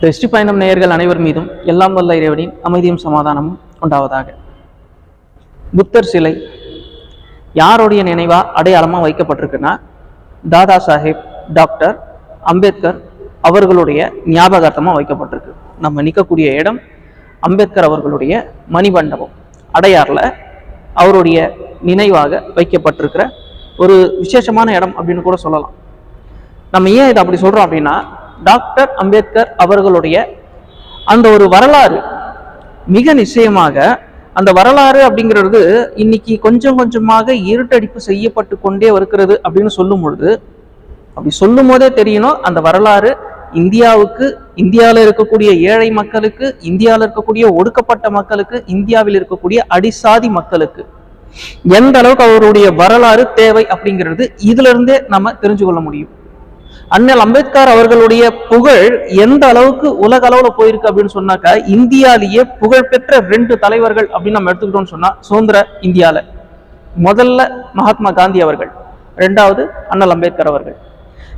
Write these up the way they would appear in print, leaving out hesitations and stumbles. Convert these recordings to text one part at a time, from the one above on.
வெற்றி பயணம் நேயர்கள் அனைவர் மீதும் எல்லாம் வல்ல இறைவனின் அமைதியும் சமாதானமும் உண்டாவதாக. புத்தர் சிலை யாருடைய நினைவா அடையாளமா வைக்கப்பட்டிருக்குன்னா, தாதா சாஹேப் டாக்டர் அம்பேத்கர் அவர்களுடைய ஞாபகார்த்தமா வைக்கப்பட்டிருக்கு. நம்ம நிற்கக்கூடிய இடம் அம்பேத்கர் அவர்களுடைய மணிமண்டபம் அடையாறுல அவருடைய நினைவாக வைக்கப்பட்டிருக்கிற ஒரு விசேஷமான இடம் அப்படின்னு கூட சொல்லலாம். நம்ம ஏன் இதை அப்படி சொல்றோம் அப்படின்னா, டாக்டர் அம்பேத்கர் அவர்களுடைய அந்த ஒரு வரலாறு மிக நிச்சயமாக, அந்த வரலாறு அப்படிங்கிறது இன்னைக்கு கொஞ்சம் கொஞ்சமாக இருட்டடிப்பு செய்யப்பட்டு கொண்டே வருகிறது அப்படின்னு சொல்லும் பொழுது, அப்படி சொல்லும் போதே தெரியணும் அந்த வரலாறு இந்தியாவுக்கு, இந்தியாவில் இருக்கக்கூடிய ஏழை மக்களுக்கு, இந்தியாவில் இருக்கக்கூடிய ஒடுக்கப்பட்ட மக்களுக்கு, இந்தியாவில் இருக்கக்கூடிய அடிசாதி மக்களுக்கு எந்த அளவுக்கு அவருடைய வரலாறு தேவை அப்படிங்கிறது இதுல இருந்தே நம்ம தெரிஞ்சு கொள்ள முடியும். அண்ணல் அம்பேத்கர் அவர்களுடைய புகழ் எந்த அளவுக்கு உலக அளவுல போயிருக்கு அப்படின்னு சொன்னாக்கா, இந்தியாலேயே புகழ்பெற்ற 2 தலைவர்கள் அப்படின்னு நம்ம எடுத்துக்கிட்டோம்னு சொன்னா, சுதந்திர இந்தியால முதல்ல மகாத்மா காந்தி அவர்கள், 2வது அண்ணல் அம்பேத்கர் அவர்கள்.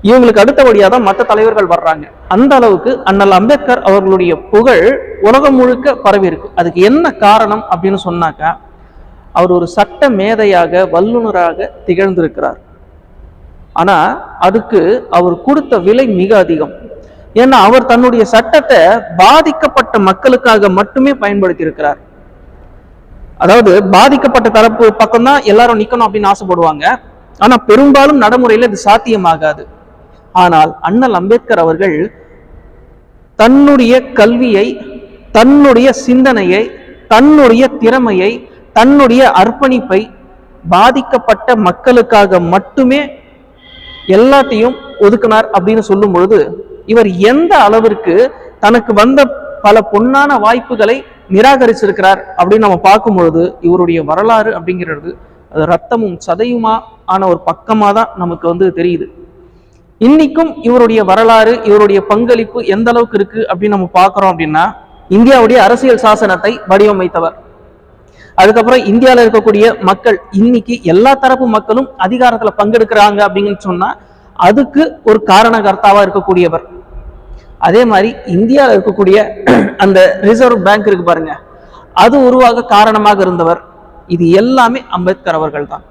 இவங்களுக்கு அடுத்தபடியாக தான் மற்ற தலைவர்கள் வர்றாங்க. அந்த அளவுக்கு அண்ணல் அம்பேத்கர் அவர்களுடைய புகழ் உலகம் முழுக்க பரவி இருக்கு. அதுக்கு என்ன காரணம் அப்படின்னு சொன்னாக்கா, அவர் ஒரு சட்ட மேதையாக, வல்லுநராக திகழ்ந்திருக்கிறார். ஆனா அதுக்கு அவர் கொடுத்த விலை மிக அதிகம். ஏன்னா அவர் தன்னுடைய சட்டத்தை பாதிக்கப்பட்ட மக்களுக்காக மட்டுமே பயன்படுத்தி இருக்கிறார். அதாவது பாதிக்கப்பட்ட தரப்பு பக்கம்தான் எல்லாரும் நிக்கணும் அப்படின்னு ஆசைப்படுவாங்க. ஆனா பெரும்பாலும் நடைமுறையில இது சாத்தியமாகாது. ஆனால் அண்ணல் அம்பேத்கர் அவர்கள் தன்னுடைய கல்வியை, தன்னுடைய சிந்தனையை, தன்னுடைய திறமையை, தன்னுடைய அர்ப்பணிப்பை பாதிக்கப்பட்ட மக்களுக்காக மட்டுமே எல்லாத்தையும் ஒதுக்கினார் அப்படின்னு சொல்லும் பொழுது, இவர் எந்த அளவிற்கு தனக்கு வந்த பல பொன்னான வாய்ப்புகளை நிராகரிச்சிருக்கிறார் அப்படின்னு நம்ம பார்க்கும் பொழுது, இவருடைய வரலாறு அப்படிங்கிறது அது ரத்தமும் சதையுமா ஆன ஒரு பக்கமா தான் நமக்கு தெரியுது. இன்னைக்கும் இவருடைய வரலாறு, இவருடைய பங்களிப்பு எந்த அளவுக்கு இருக்கு அப்படின்னு நம்ம பார்க்கிறோம் அப்படின்னா, இந்தியாவுடைய அரசியல் சாசனத்தை வடிவமைத்தவர். அதுக்கப்புறம் இந்தியாவில் இருக்கக்கூடிய மக்கள், இன்னைக்கு எல்லா தரப்பு மக்களும் அதிகாரத்துல பங்கெடுக்கிறாங்க அப்படின்னு சொன்னா அதுக்கு ஒரு காரணகர்த்தாவா இருக்கக்கூடியவர். அதே மாதிரி இந்தியாவில் இருக்கக்கூடிய அந்த ரிசர்வ் பேங்க் இருக்கு பாருங்க, அது உருவாக காரணமாக இருந்தவர். இது எல்லாமே அம்பேத்கர் அவர்கள் தான்.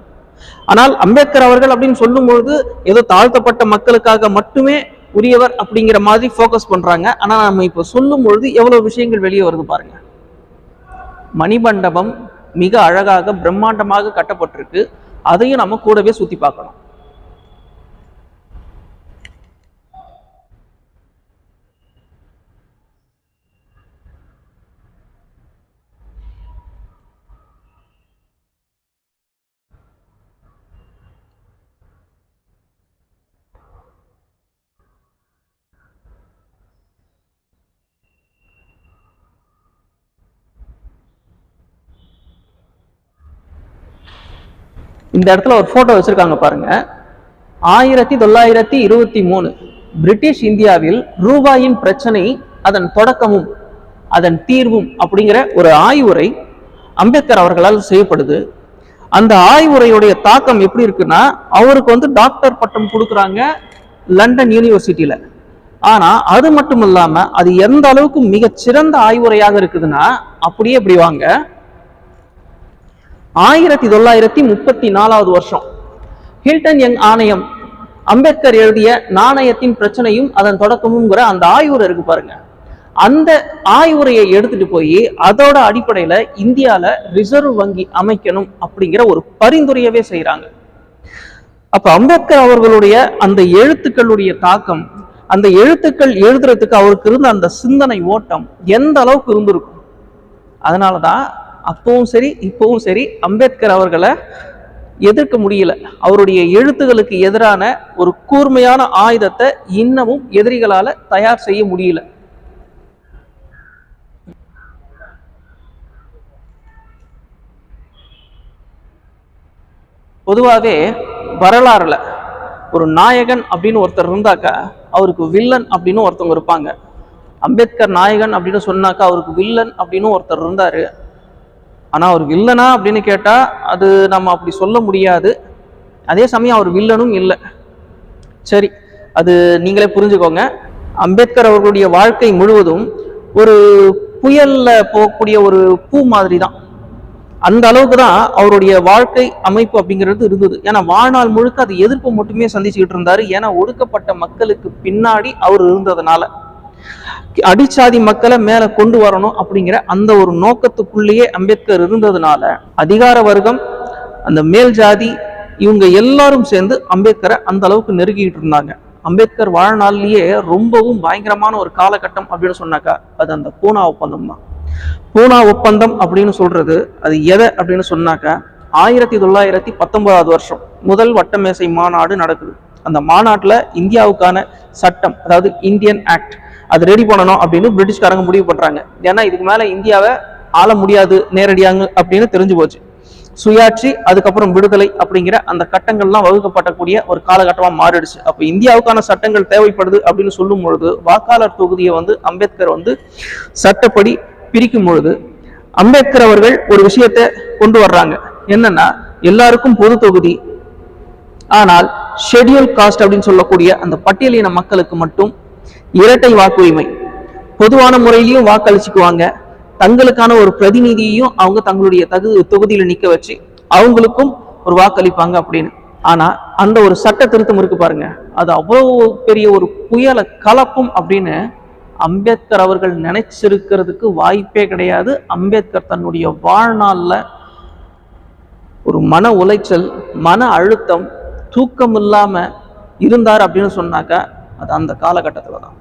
ஆனால் அம்பேத்கர் அவர்கள் அப்படின்னு சொல்லும் பொழுது ஏதோ தாழ்த்தப்பட்ட மக்களுக்காக மட்டுமே உரியவர் அப்படிங்கிற மாதிரி போக்கஸ் பண்றாங்க. ஆனா நம்ம இப்ப சொல்லும் பொழுது எவ்வளவு விஷயங்கள் வெளியே வருது பாருங்க. மணிமண்டபம் மிக அழகாக பிரம்மாண்டமாக கட்டப்பட்டிருக்கு. அதையும் நம்ம கூடவே சுத்தி பார்க்கணும். இந்த இடத்துல ஒரு போட்டோ வச்சிருக்காங்க பாருங்க. 1923 பிரிட்டிஷ் இந்தியாவில் ரூபாயின் பிரச்சனை, அதன் தொடக்கமும் அதன் தீர்வும் அப்படிங்கிற ஒரு ஆய்வுரை அம்பேத்கர் அவர்களால் செய்யப்படுது. அந்த ஆய்வுரையுடைய தாக்கம் எப்படி இருக்குன்னா, அவருக்கு டாக்டர் பட்டம் கொடுக்குறாங்க லண்டன் யூனிவர்சிட்டியில. ஆனா அது மட்டும் இல்லாம அது எந்த அளவுக்கு மிகச்சிறந்த ஆய்வுரையாக இருக்குதுன்னா, அப்படியே இப்படி வாங்க, 1934 வருஷம் ஹில்டன் யங் ஆணையம், அம்பேத்கர் எழுதிய நாணயத்தின் பிரச்சனையும் அதன் தொடக்கமுங்கிற அந்த ஆய்வுரை இருக்கு பாருங்க. அந்த ஆய்வுரையை எடுத்துட்டு போய் அதோட அடிப்படையில இந்தியால ரிசர்வ் வங்கி அமைக்கணும் அப்படிங்கிற ஒரு பரிந்துரையவே செய்யறாங்க. அப்ப அம்பேத்கர் அவர்களுடைய அந்த எழுத்துக்களுடைய தாக்கம், அந்த எழுத்துக்கள் எழுதுறதுக்கு அவருக்கு இருந்த அந்த சிந்தனை ஓட்டம் எந்த அளவுக்கு இருந்திருக்கும். அதனாலதான் அப்பவும் சரி இப்பவும் சரி அம்பேத்கர் அவர்களை எதிர்க்க முடியல. அவருடைய எழுத்துகளுக்கு எதிரான ஒரு கூர்மையான ஆயுதத்தை இன்னமும் எதிரிகளால தயார் செய்ய முடியல. பொதுவாகவே வரலாறுல ஒரு நாயகன் அப்படின்னு ஒருத்தர் இருந்தாக்கா அவருக்கு வில்லன் அப்படின்னு ஒருத்தவங்க இருப்பாங்க. அம்பேத்கர் நாயகன் அப்படின்னு சொன்னாக்கா அவருக்கு வில்லன் அப்படின்னு ஒருத்தர் இருந்தாரு. ஆனா அவர் வில்லனா அப்படின்னு கேட்டா அது நம்ம அப்படி சொல்ல முடியாது. அதே சமயம் அவர் வில்லனும் இல்லை. சரி, அது நீங்களே புரிஞ்சுக்கோங்க. அம்பேத்கர் அவர்களுடைய வாழ்க்கை முழுவதும் ஒரு புயல்ல போகக்கூடிய ஒரு பூ மாதிரி தான். அந்த அளவுக்கு தான் அவருடைய வாழ்க்கை அமைப்பு அப்படிங்கிறது இருந்தது. ஏன்னா வாழ்நாள் முழுக்க அது எதிர்ப்பு மட்டுமே சந்திச்சுக்கிட்டு இருந்தாரு. ஏன்னா ஒடுக்கப்பட்ட மக்களுக்கு பின்னாடி அவர் இருந்ததுனால, அடிச்சாதி மக்களை மேல கொண்டு வரணும் அப்படிங்கிற அந்த ஒரு நோக்கத்துக்குள்ளேயே அம்பேத்கர் இருந்ததுனால, அதிகார வர்க்கம், அந்த மேல் ஜாதி, இவங்க எல்லாரும் சேர்ந்து அம்பேத்கரை அந்த அளவுக்கு நெருக்கிட்டு இருந்தாங்க. அம்பேத்கர் வாழ்நாள்லயே ரொம்பவும் பயங்கரமான ஒரு காலகட்டம் அப்படின்னு சொன்னாக்கா அது அந்த பூனா ஒப்பந்தம் தான். பூனா ஒப்பந்தம் அப்படின்னு சொல்றது அது எதை அப்படின்னு சொன்னாக்கா 1919 வருஷம் முதல் வட்டமேசை மாநாடு நடக்குது. அந்த மாநாட்டுல இந்தியாவுக்கான சட்டம், அதாவது இந்தியன் ஆக்ட், அது ரெடி பண்ணணும் அப்படின்னு பிரிட்டிஷ்காரங்க முடிவு பண்றாங்க. ஏன்னா இதுக்கு மேல இந்தியாவை ஆள முடியாது நேரடியாக அப்படின்னு தெரிஞ்சு போச்சு. சுயாட்சி, அதுக்கப்புறம் விடுதலை அப்படிங்கிற அந்த கட்டங்கள்லாம் வகுக்கப்படக்கூடிய ஒரு காலகட்டமா மாறிடுச்சு. அப்ப இந்தியாவுக்கான சட்டங்கள் தேவைப்படுது அப்படின்னு சொல்லும் பொழுது வாக்காளர் தொகுதியை அம்பேத்கர் சட்டப்படி பிரிக்கும் பொழுது அம்பேத்கர் அவர்கள் ஒரு விஷயத்தை கொண்டு வர்றாங்க. என்னன்னா, எல்லாருக்கும் பொது தொகுதி, ஆனால் ஷெட்யூல் காஸ்ட் அப்படின்னு சொல்லக்கூடிய அந்த பட்டியலின மக்களுக்கு மட்டும் இரட்டை வாக்குரிமை, பொதுவான முறையிலையும் வாக்களிச்சுக்குவாங்க, தங்களுக்கான ஒரு பிரதிநிதியையும் அவங்க தங்களுடைய தொகுதியில நிக்க வச்சு அவங்களுக்கும் ஒரு வாக்களிப்பாங்க அப்படின்னு. ஆனா அந்த ஒரு சட்ட திருத்தம் இருக்கு பாருங்க, அது அவ்வளவு பெரிய ஒரு புயலை கலப்பும் அப்படின்னு அம்பேத்கர் அவர்கள் நினைச்சிருக்கிறதுக்கு வாய்ப்பே கிடையாது. அம்பேத்கர் தன்னுடைய வாழ்நாள்ல ஒரு மன உளைச்சல், மன அழுத்தம், தூக்கம் இல்லாம இருந்தார் அப்படின்னு சொன்னாக்கா அது அந்த காலகட்டத்துல தான்.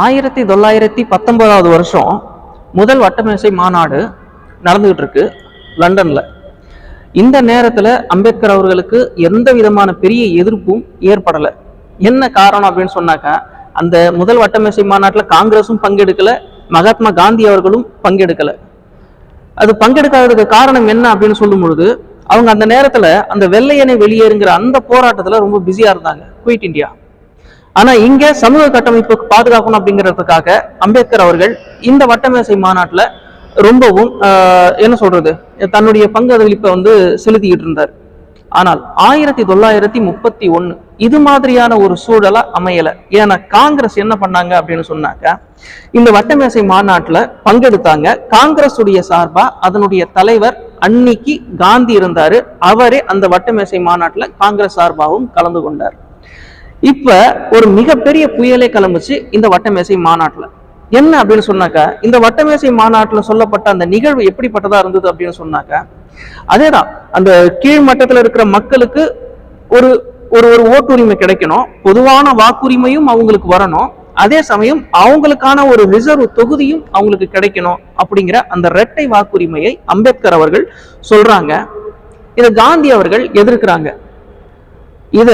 ஆயிரத்தி 1919 வருஷம் முதல் வட்டமேசை மாநாடு நடந்துகிட்டு இருக்கு லண்டன்ல. இந்த நேரத்துல அம்பேத்கர் அவர்களுக்கு எந்த விதமான பெரிய எதிர்ப்பும் ஏற்படல. என்ன காரணம் அப்படின்னு சொன்னாக்கா, அந்த முதல் வட்டமேசை மாநாட்டுல காங்கிரஸும் பங்கெடுக்கல, மகாத்மா காந்தி அவர்களும் பங்கெடுக்கல. அது பங்கெடுக்காததுக்கு காரணம் என்ன அப்படின்னு சொல்லும் பொழுது, அவங்க அந்த நேரத்துல அந்த வெள்ளையனை வெளியேறுங்கிற அந்த போராட்டத்துல ரொம்ப பிஸியா இருந்தாங்க, குயிட் இந்தியா. ஆனா இங்க சமூக கட்டமைப்பு பாதுகாக்கணும் அப்படிங்கிறதுக்காக அம்பேத்கர் அவர்கள் இந்த வட்டமேசை மாநாட்டுல ரொம்பவும் என்ன சொல்றது, தன்னுடைய பங்களிப்பை செலுத்திக்கிட்டு இருந்தார். ஆனால் 1931 இது மாதிரியான ஒரு சூழலா அமையல. ஏன்னா காங்கிரஸ் என்ன பண்ணாங்க அப்படின்னு சொன்னாக்க, இந்த வட்டமேசை மாநாட்டுல பங்கெடுத்தாங்க. காங்கிரஸ் உடைய சார்பா அதனுடைய தலைவர் அன்னைக்கு காந்தி இருந்தாரு. அவரே அந்த வட்டமேசை மாநாட்டுல காங்கிரஸ் சார்பாகவும் கலந்து கொண்டார். இப்ப ஒரு மிகப்பெரிய புயலே கிளம்புச்சு இந்த வட்டமேசை மாநாட்டுல. என்ன அப்படின்னு சொன்னாக்கா, இந்த வட்டமேசை மாநாட்டுல சொல்லப்பட்ட அந்த நிகழ்வு எப்படிப்பட்டதா இருந்தது அப்படின்னு சொன்னாக்கா, அதேதான், அந்த கீழ் மட்டத்துல இருக்கிற மக்களுக்கு ஒரு ஒரு ஒரு ஓட்டுரிமை கிடைக்கணும், பொதுவான வாக்குரிமையும் அவங்களுக்கு வரணும், அதே சமயம் அவங்களுக்கான ஒரு ரிசர்வ் தொகுதியும் அவங்களுக்கு கிடைக்கணும் அப்படிங்கிற அந்த இரட்டை வாக்குரிமையை அம்பேத்கர் அவர்கள் சொல்றாங்க. இதை காந்தி அவர்கள் எதிர்க்கிறாங்க. இத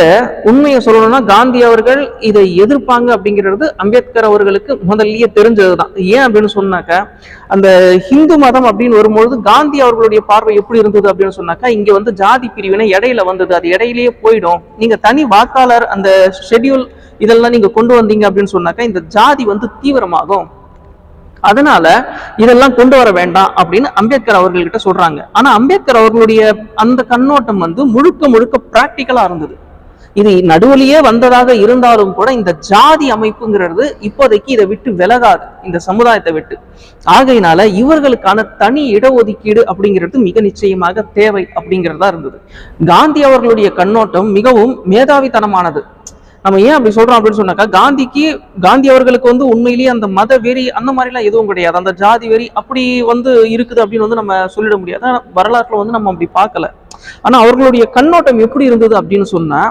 உண்மையை சொல்லணும்னா காந்தி அவர்கள் இதை எதிர்ப்பாங்க அப்படிங்கிறது அம்பேத்கர் அவர்களுக்கு முதல்லயே தெரிஞ்சதுதான். ஏன் அப்படின்னு சொன்னாக்க, அந்த ஹிந்து மதம் அப்படின்னு வரும்பொழுது காந்தி அவர்களுடைய பார்வை எப்படி இருந்தது அப்படின்னு சொன்னாக்கா, இங்க ஜாதி பிரிவினை இடையில வந்தது, அது இடையிலேயே போயிடும், நீங்க தனி வாக்காளர் அந்த ஷெட்யூல் இதெல்லாம் நீங்க கொண்டு வந்தீங்க அப்படின்னு சொன்னாக்கா இந்த ஜாதி தீவிரமாகும், அதனால இதெல்லாம் கொண்டு வர வேண்டாம் அப்படின்னு அம்பேத்கர் அவர்கள்கிட்ட சொல்றாங்க. ஆனா அம்பேத்கர் அவர்களுடைய அந்த கண்ணோட்டம் முழுக்க முழுக்க பிராக்டிக்கலா இருந்தது. இது நடுவழியே வந்ததாக இருந்தாலும் கூட இந்த ஜாதி அமைப்புங்கிறது இப்போதைக்கு இதை விட்டு விலகாது, இந்த சமுதாயத்தை விட்டு. ஆகையினால இவர்களுக்கான தனி இடஒதுக்கீடு அப்படிங்கிறது மிக நிச்சயமாக தேவை அப்படிங்கிறதா இருந்தது. காந்தி அவர்களுடைய கண்ணோட்டம் மிகவும் மேதாவித்தனமானது. நம்ம ஏன் அப்படி சொல்றோம் அப்படின்னு சொன்னாக்கா, காந்தி அவர்களுக்கு உண்மையிலேயே அந்த மத வெறி அந்த மாதிரி எல்லாம் எதுவும் கிடையாது. அந்த ஜாதி வெறி அப்படி இருக்குது அப்படின்னு நம்ம சொல்லிட முடியாது. வரலாற்றுல நம்ம அப்படி பார்க்கல. ஆனா அவர்களுடைய கண்ணோட்டம் எப்படி இருந்தது அப்படின்னு சொன்னா,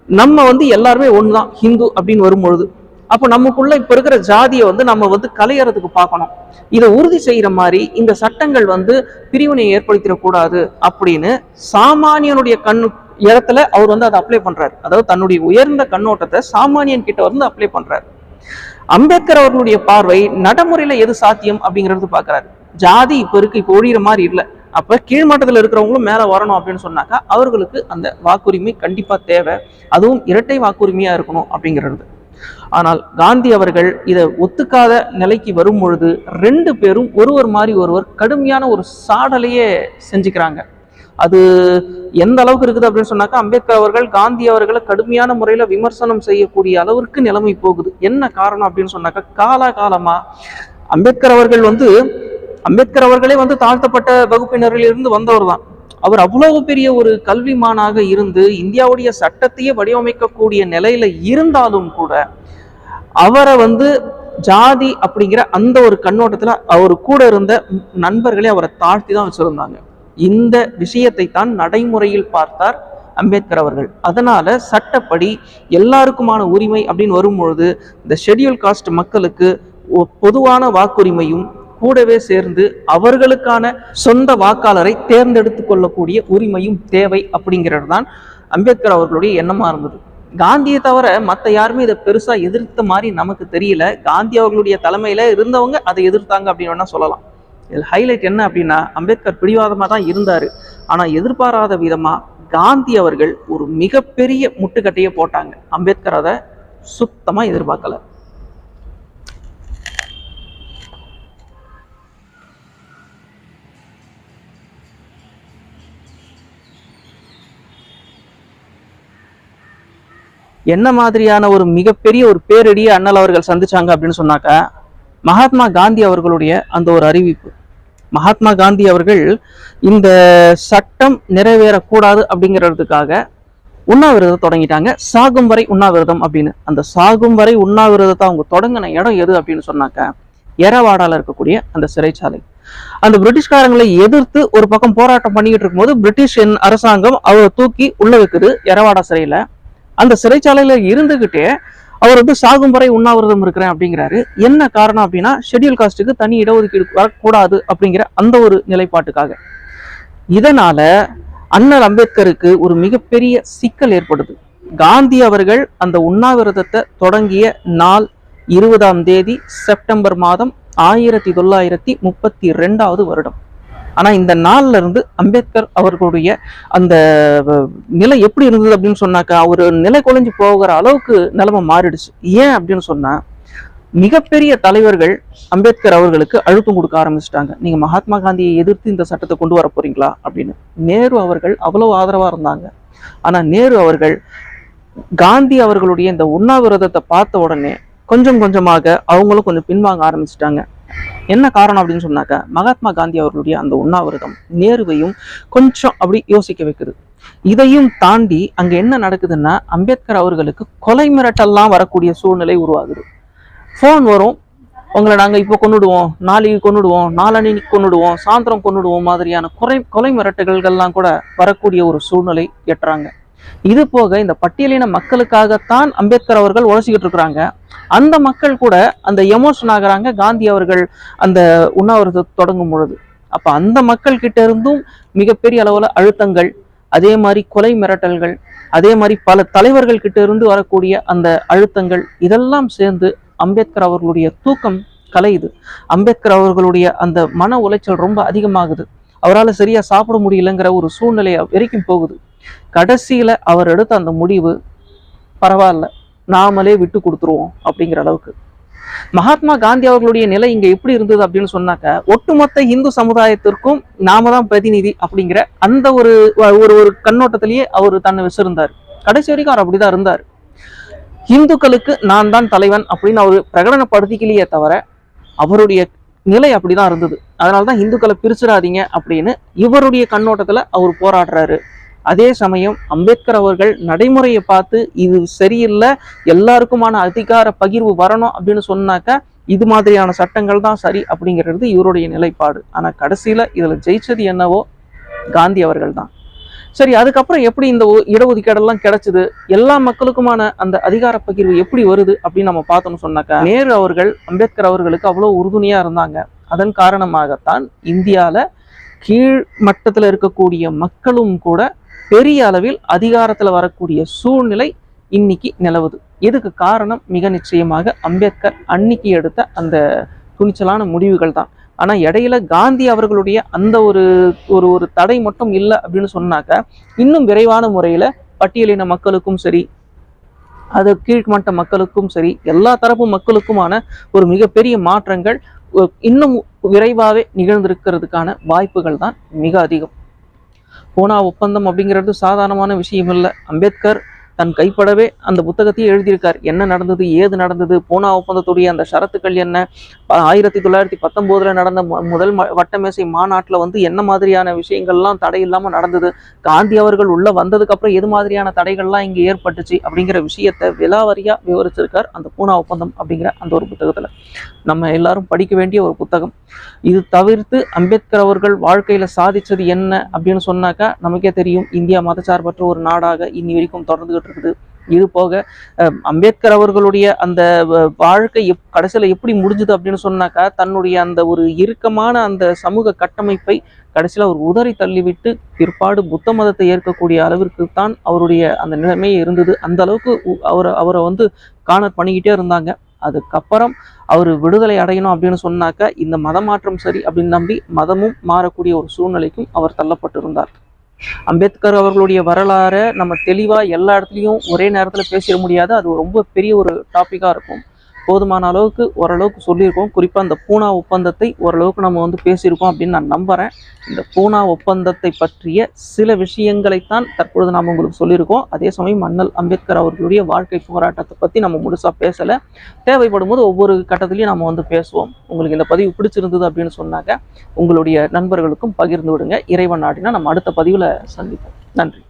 நம்ம எல்லாருமே ஒண்ணுதான் ஹிந்து அப்படின்னு வரும்பொழுது, அப்ப நமக்குள்ள இப்ப இருக்கிற ஜாதியை நம்ம கலையறதுக்கு பார்க்கணும். இதை உறுதி செய்யற மாதிரி இந்த சட்டங்கள் பிரிவினை ஏற்படுத்திடக்கூடாது அப்படின்னு சாமானியனுடைய இடத்துல அவர் அதை அப்ளை பண்றாரு. அதாவது தன்னுடைய உயர்ந்த கண்ணோட்டத்தை சாமானியன் கிட்ட அப்ளை பண்றாரு. அம்பேத்கர் அவர்களுடைய பார்வை நடைமுறையில எது சாத்தியம் அப்படிங்கறது பாக்குறாரு. ஜாதி இப்ப ஒழிகிற மாதிரி இல்லை, அப்ப கீழ்மட்டத்தில் இருக்கிறவங்களும் மேல வரணும் அப்படின்னு சொன்னாக்கா அவர்களுக்கு அந்த வாக்குரிமை கண்டிப்பா தேவை, அதுவும் இரட்டை வாக்குரிமையா இருக்கணும் அப்படிங்கிறது. ஆனால் காந்தி அவர்கள் இதை ஒத்துக்காத நிலைக்கு வரும் பொழுது 2 பேரும் ஒருவர் மாதிரி ஒருவர் கடுமையான ஒரு சாடலையே செஞ்சுக்கிறாங்க. அது எந்த அளவுக்கு இருக்குது அப்படின்னு சொன்னாக்கா, அம்பேத்கர் அவர்கள் காந்தி அவர்களை கடுமையான முறையில விமர்சனம் செய்யக்கூடிய அளவிற்கு நிலைமை போகுது. என்ன காரணம் அப்படின்னு சொன்னாக்கா, காலகாலமா அம்பேத்கர் அவர்கள் அம்பேத்கர் அவர்களே தாழ்த்தப்பட்ட வகுப்பினரில் இருந்து வந்தவர் தான். அவர் அவ்வளவு பெரிய ஒரு கல்விமானாக இருந்து இந்தியாவுடைய சட்டத்தையே வடிவமைக்கக்கூடிய நிலையில இருந்தாலும் கூட அவரை ஜாதி அப்படிங்கிற அந்த ஒரு கண்ணோட்டத்துல அவர் கூட இருந்த நண்பர்களே அவரை தாழ்த்தி தான் வச்சிருந்தாங்க. இந்த விஷயத்தை தான் நடைமுறையில் பார்த்தார் அம்பேத்கர் அவர்கள். அதனால சட்டப்படி எல்லாருக்குமான உரிமை அப்படின்னு வரும்பொழுது இந்த ஷெட்யூல் காஸ்ட் மக்களுக்கு பொதுவான வாக்குரிமையும் கூடவே சேர்ந்து அவர்களுக்கான சொந்த வாக்காளரை தேர்ந்தெடுத்து கொள்ளக்கூடிய உரிமையும் தேவை அப்படிங்கிறது தான் அம்பேத்கர் அவர்களுடைய எண்ணமா இருந்தது. காந்தியை தவிர மற்ற யாருமே இதை பெருசா எதிர்த்த மாதிரி நமக்கு தெரியல. காந்தி அவர்களுடைய தலைமையில இருந்தவங்க அதை எதிர்த்தாங்க அப்படின்னு வேணா சொல்லலாம். இதில் ஹைலைட் என்ன அப்படின்னா, அம்பேத்கர் பிடிவாதமா தான் இருந்தாரு. ஆனா எதிர்பாராத விதமா காந்தி அவர்கள் ஒரு மிகப்பெரிய முட்டுக்கட்டையை போட்டாங்க. அம்பேத்கர் அதை சுத்தமா எதிர்பார்க்கல. என்ன மாதிரியான ஒரு மிகப்பெரிய ஒரு பேரிடியை அண்ணல் அவர்கள் சந்திச்சாங்க அப்படின்னு சொன்னாக்கா, மகாத்மா காந்தி அவர்களுடைய அந்த ஒரு அறிவிப்பு. மகாத்மா காந்தி அவர்கள் இந்த சட்டம் நிறைவேறக்கூடாது அப்படிங்கிறதுக்காக உண்ணாவிரதம் தொடங்கிட்டாங்க. சாகும் வரை உண்ணாவிரதம் அப்படின்னு. அந்த சாகும் வரை உண்ணாவிரதத்தை அவங்க தொடங்கின இடம் எது அப்படின்னு சொன்னாக்கா, எரவாடால இருக்கக்கூடிய அந்த சிறைச்சாலை. அந்த பிரிட்டிஷ்காரங்களை எதிர்த்து ஒரு பக்கம் போராட்டம் பண்ணிக்கிட்டு இருக்கும்போது பிரிட்டிஷ் அரசாங்கம் அவரை தூக்கி உள்ள வைக்குது எரவாடா சிறையில. அந்த சிறைச்சாலையில இருந்துகிட்டே அவர் சாகும் வரை உண்ணாவிரதம் இருக்கிறேன் அப்படிங்கிறாரு. என்ன காரணம் அப்படின்னா, ஷெட்யூல் காஸ்டுக்கு தனி இடஒதுக்கீடு வரக்கூடாது அப்படிங்கிற அந்த ஒரு நிலைப்பாட்டுக்காக. இதனால அண்ணல் அம்பேத்கருக்கு ஒரு மிகப்பெரிய சிக்கல் ஏற்படுது. காந்தி அவர்கள் அந்த உண்ணாவிரதத்தை தொடங்கிய நாள் 20ஆம் தேதி செப்டம்பர் மாதம் 1932 வருடம். ஆனா இந்த நாள்ல இருந்து அம்பேத்கர் அவர்களுடைய அந்த நிலை எப்படி இருந்தது அப்படின்னு சொன்னாக்கா, ஒரு நிலை குலைஞ்சு போகிற அளவுக்கு நிலைமை மாறிடுச்சு. ஏன் அப்படின்னு சொன்னா, மிகப்பெரிய தலைவர்கள் அம்பேத்கர் அவர்களுக்கு அழுத்தம் கொடுக்க ஆரம்பிச்சிட்டாங்க. நீங்க மகாத்மா காந்தியை எதிர்த்து இந்த சட்டத்தை கொண்டு வர போறீங்களா அப்படின்னு. நேரு அவர்கள் அவ்வளவு ஆதரவா இருந்தாங்க. ஆனா நேரு அவர்கள் காந்தி அவர்களுடைய இந்த உண்ணாவிரதத்தை பார்த்த உடனே கொஞ்சம் கொஞ்சமாக அவங்களும் கொஞ்சம் பின்வாங்க ஆரம்பிச்சிட்டாங்க. என்ன காரணம் அப்படின்னு சொன்னாக்க, மகாத்மா காந்தி அவர்களுடைய அந்த உண்ணாவிரதம் நேருவையும் கொஞ்சம் அப்படி யோசிக்க வைக்குது. இதையும் தாண்டி அங்க என்ன நடக்குதுன்னா, அம்பேத்கர் அவர்களுக்கு கொலை மிரட்டல்லாம் வரக்கூடிய சூழ்நிலை உருவாகுது. போன் வரும், உங்களை நாங்க இப்போ கொன்னுடுவோம், நாளைக்கு கொன்னுடுவோம், நாளன்னைக்கு கொன்னுடுவோம், சாயந்தரம் கொன்னுடுவோம் மாதிரியான கொலை மிரட்டுகள்லாம் கூட வரக்கூடிய ஒரு சூழ்நிலை எட்டுறாங்க. இது போக இந்த பட்டியலின மக்களுக்காகத்தான் அம்பேத்கர் அவர்கள் உழைச்சிக்கிட்டு இருக்கிறாங்க. அந்த மக்கள் கூட அந்த எமோஷன் ஆகுறாங்க காந்தி அவர்கள் அந்த உண்ணாவிரதத்தை தொடங்கும் பொழுது. அப்ப அந்த மக்கள் கிட்ட இருந்தும் மிகப்பெரிய அளவுல அழுத்தங்கள், அதே மாதிரி கொலை மிரட்டல்கள், அதே மாதிரி பல தலைவர்கள் கிட்ட இருந்து வரக்கூடிய அந்த அழுத்தங்கள் இதெல்லாம் சேர்ந்து அம்பேத்கர் அவர்களுடைய தூக்கம் கலையுது. அம்பேத்கர் அவர்களுடைய அந்த மன உளைச்சல் ரொம்ப அதிகமாகுது. அவரால் சரியா சாப்பிட முடியலங்கிற ஒரு சூழ்நிலை வரைக்கும் போகுது. கடைசியில அவர் எடுத்த அந்த முடிவு, பரவாயில்ல நாமளே விட்டு கொடுத்துருவோம் அப்படிங்கிற அளவுக்கு. மகாத்மா காந்தி அவர்களுடைய நிலை இங்க எப்படி இருந்தது அப்படின்னு சொன்னாக்க, ஒட்டுமொத்த இந்து சமுதாயத்திற்கும் நாம தான் பிரதிநிதி அப்படிங்கிற அந்த ஒரு ஒரு கண்ணோட்டத்திலேயே அவர் தன்னை வச்சிருந்தார். கடைசி வரைக்கும் அவர் அப்படிதான் இருந்தார். இந்துக்களுக்கு நான் தான் தலைவன் அப்படின்னு அவர் பிரகடனப்படுத்திக்கலையே தவிர அவருடைய நிலை அப்படிதான் இருந்தது. அதனாலதான் இந்துக்களை பிரிச்சிடாதீங்க அப்படின்னு இவருடைய கண்ணோட்டத்துல அவர் போராடுறாரு. அதே சமயம் அம்பேத்கர் அவர்கள் நடைமுறையை பார்த்து இது சரியில்லை, எல்லாருக்குமான அதிகார பகிர்வு வரணும் அப்படின்னு சொன்னாக்க இது மாதிரியான சட்டங்கள் தான் சரி அப்படிங்கிறது இவருடைய நிலைப்பாடு. ஆனா கடைசியில இதுல ஜெயிச்சது என்னவோ காந்தி அவர்கள் தான். சரி, அதுக்கப்புறம் எப்படி இந்த இடஒதுக்கீடெல்லாம் கிடைச்சது, எல்லா மக்களுக்குமான அந்த அதிகார பகிர்வு எப்படி வருது அப்படின்னு நம்ம பார்த்தோம்னு சொன்னாக்கா, நேரு அவர்கள் அம்பேத்கர் அவர்களுக்கு அவ்வளவு உறுதுணையா இருந்தாங்க. அதன் காரணமாகத்தான் இந்தியால கீழ் மட்டத்துல இருக்கக்கூடிய மக்களும் கூட பெரிய அளவில் அதிகாரத்துல வரக்கூடிய சூழ்நிலை இன்னைக்கு நிலவுது. இதுக்கு காரணம் மிக நிச்சயமாக அம்பேத்கர் அன்னைக்கு எடுத்த அந்த துணிச்சலான முடிவுகள் தான். ஆனா இடையில காந்தி அவர்களுடைய அந்த ஒரு ஒரு தடை மட்டும் இல்லை அப்படின்னு சொன்னாக்க, இன்னும் விரைவான முறையில பட்டியலின மக்களுக்கும் சரி, அது கீழ்மட்ட மக்களுக்கும் சரி எல்லா தரப்பு மக்களுக்குமான ஒரு மிகப்பெரிய மாற்றங்கள் இன்னும் விரைவாகவே நிகழ்ந்திருக்கிறதுக்கான வாய்ப்புகள் தான் மிக அதிகம். பூனா ஒப்பந்தம் அப்படிங்கிறது சாதாரணமான விஷயம் இல்லை. அம்பேத்கர் தன் கைப்படவே அந்த புத்தகத்தையே எழுதியிருக்கார். என்ன நடந்தது, ஏது நடந்தது, பூனா ஒப்பந்தத்துடைய அந்த ஷரத்துக்கள் என்ன, 1919 நடந்த முதல் வட்டமேசை மாநாட்டில் என்ன மாதிரியான விஷயங்கள்லாம் தடை இல்லாமல் நடந்தது, காந்தி அவர்கள் உள்ள வந்ததுக்கு அப்புறம் எது மாதிரியான தடைகள்லாம் இங்கே ஏற்பட்டுச்சு அப்படிங்கிற விஷயத்தை விலாவரியா விவரிச்சிருக்கார் அந்த பூனா ஒப்பந்தம் அப்படிங்கிற அந்த ஒரு புத்தகத்துல. நம்ம எல்லாரும் படிக்க வேண்டிய ஒரு புத்தகம். இது தவிர்த்து அம்பேத்கர் அவர்கள் வாழ்க்கையில சாதிச்சது என்ன அப்படின்னு சொன்னாக்கா நமக்கே தெரியும். இந்தியா மதச்சார்பற்ற ஒரு நாடாக இன்னி வரைக்கும் தொடர்ந்துகிட்டு இருக்குது. இது போக அம்பேத்கர் அவர்களுடைய அந்த வாழ்க்கை கடைசியில எப்படி முடிஞ்சுது அப்படின்னு சொன்னாக்கா தன்னுடைய அந்த ஒரு இறுக்கமான அந்த சமூக கட்டமைப்பை கடைசியில அவர் உதறி தள்ளிவிட்டு பிற்பாடு புத்த மதத்தை ஏற்கக்கூடிய அளவிற்கு தான் அவருடைய அந்த நிலைமையே இருந்தது. அந்த அளவுக்கு அவரை காண பண்ணிக்கிட்டே இருந்தாங்க. அதுக்கப்புறம் அவர் விடுதலை அடையணும் அப்படின்னு சொன்னாக்க இந்த மதமாற்றம் சரி அப்படின்னு நம்பி மதமும் மாறக்கூடிய ஒரு சூழ்நிலைக்கும் அவர் தள்ளப்பட்டிருந்தார். அம்பேத்கர் அவர்களுடைய வரலாறை நம்ம தெளிவா எல்லா இடத்துலையும் ஒரே நேரத்துல பேசிட முடியாது. அது ரொம்ப பெரிய ஒரு டாபிக்கா இருக்கும். போதுமான அளவுக்கு ஓரளவுக்கு சொல்லியிருக்கோம். குறிப்பாக அந்த பூனா ஒப்பந்தத்தை ஓரளவுக்கு நம்ம பேசியிருக்கோம் அப்படின்னு நான் நம்புகிறேன். இந்த பூனா ஒப்பந்தத்தை பற்றிய சில விஷயங்களைத்தான் தற்பொழுது நாம் உங்களுக்கு சொல்லியிருக்கோம். அதே சமயம் அண்ணல் அம்பேத்கர் அவர்களுடைய வாழ்க்கை போராட்டத்தை பற்றி நம்ம முழுசாக பேசலை. தேவைப்படும் போது ஒவ்வொரு கட்டத்திலையும் நம்ம பேசுவோம். உங்களுக்கு இந்த பதிவு பிடிச்சிருந்தது அப்படின்னு சொன்னாக்க உங்களுடைய நண்பர்களுக்கும் பகிர்ந்து விடுங்க. இறைவன் நாடினா நம்ம அடுத்த பதிவில் சந்திப்போம். நன்றி.